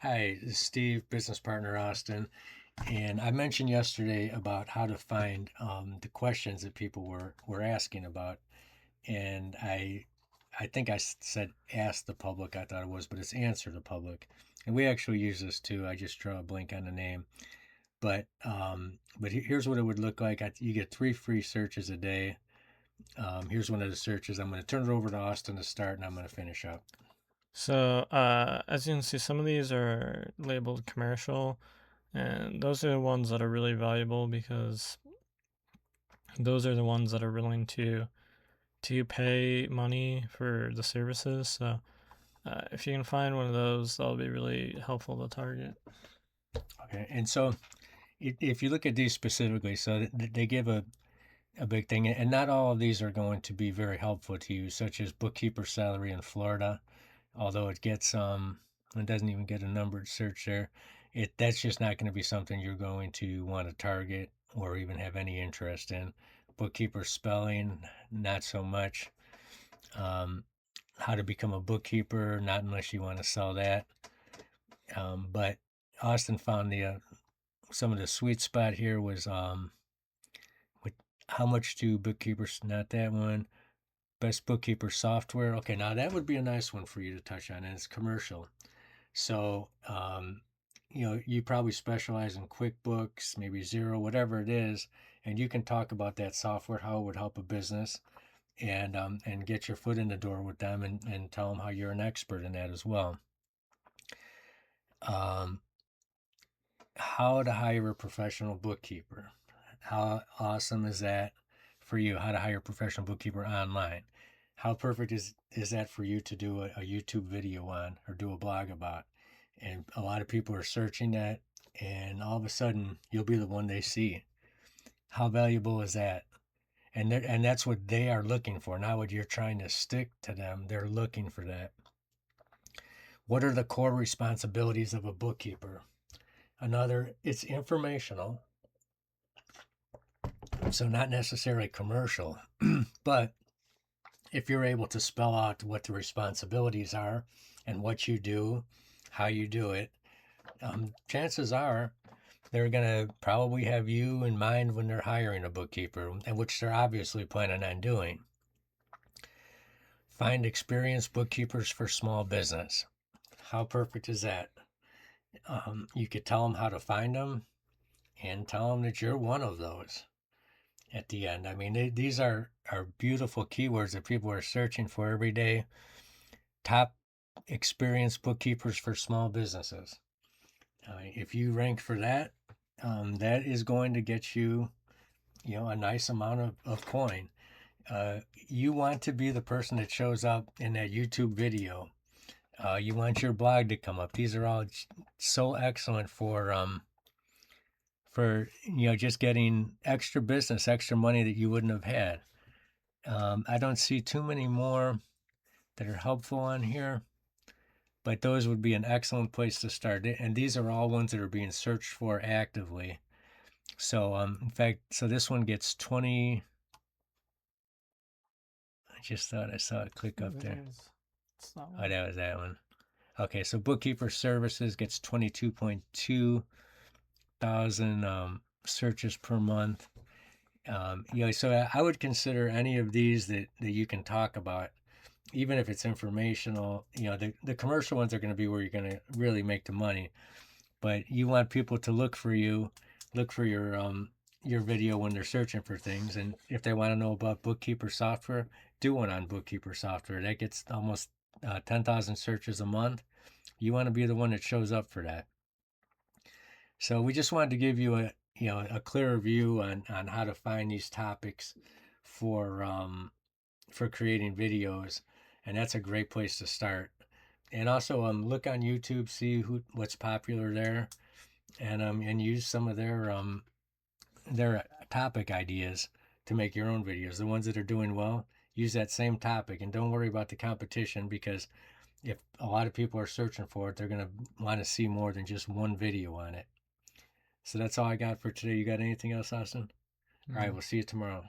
Hi, this is Steve, business partner Austin. And I mentioned yesterday about how to find the questions that people were asking about. And I think I said ask the public, I thought it was, but it's answer the public. And we actually use this too. I just draw a blank on the name. But here's what it would look like. You get 3 free searches a day. Here's one of the searches. I'm going to turn it over to Austin to start, and I'm going to finish up. So, as you can see, some of these are labeled commercial, and those are the ones that are really valuable because those are the ones that are willing to pay money for the services. So, if you can find one of those, that'll be really helpful to target. Okay. And so if you look at these specifically, so they give a big thing, and not all of these are going to be very helpful to you, such as bookkeeper salary in Florida, although it doesn't even get a numbered search there. That's just not going to be something you're going to want to target or even have any interest in. Bookkeeper spelling, not so much. Um, how to become a bookkeeper, not unless you want to sell that. But Austin found the some of the sweet spot here was with how much do bookkeepers, not that one, best bookkeeper software. Okay, now that would be a nice one for you to touch on, and it's commercial. So, you probably specialize in QuickBooks, maybe Zero, whatever it is, and you can talk about that software, how it would help a business, and get your foot in the door with them, and tell them how you're an expert in that as well. Um, how to hire a professional bookkeeper. How awesome is that for you? How to hire a professional bookkeeper online? How perfect is that for you to do a YouTube video on or do a blog about? And a lot of people are searching that, and all of a sudden you'll be the one they see. How valuable is that? And that's what they are looking for, not what you're trying to stick to them. They're looking for that. What are the core responsibilities of a bookkeeper? Another, it's informational, so not necessarily commercial, but if you're able to spell out what the responsibilities are and what you do, how you do it, chances are they're going to probably have you in mind when they're hiring a bookkeeper, and which they're obviously planning on doing. Find experienced bookkeepers for small business. How perfect is that? You could tell them how to find them and tell them that you're one of those at the end. I mean, these are beautiful keywords that people are searching for every day. Top experienced bookkeepers for small businesses. If you rank for that, that is going to get you, a nice amount of coin. You want to be the person that shows up in that YouTube video. You want your blog to come up. These are all so excellent for just getting extra business, extra money that you wouldn't have had. I don't see too many more that are helpful on here, but those would be an excellent place to start. And these are all ones that are being searched for actively. So, in fact, so this one gets 20. I just thought I saw it click up there. It's that Oh, one. that was that one. Okay, so Bookkeeper Services gets 22.2 thousand searches per month. So I would consider any of these that you can talk about, even if it's informational. The commercial ones are going to be where you're going to really make the money, but you want people to look for you, look for your video when they're searching for things, and if they want to know about Bookkeeper software, do one on Bookkeeper software. That gets almost 10,000 searches a month. You want to be the one that shows up for that. So we just wanted to give you a clearer view on how to find these topics for creating videos, and that's a great place to start. And also look on YouTube, see what's popular there, and use some of their topic ideas to make your own videos. The ones that are doing well, use that same topic, and don't worry about the competition, because if a lot of people are searching for it, they're going to want to see more than just one video on it. So that's all I got for today. You got anything else, Austin? All right, No. we'll see you tomorrow.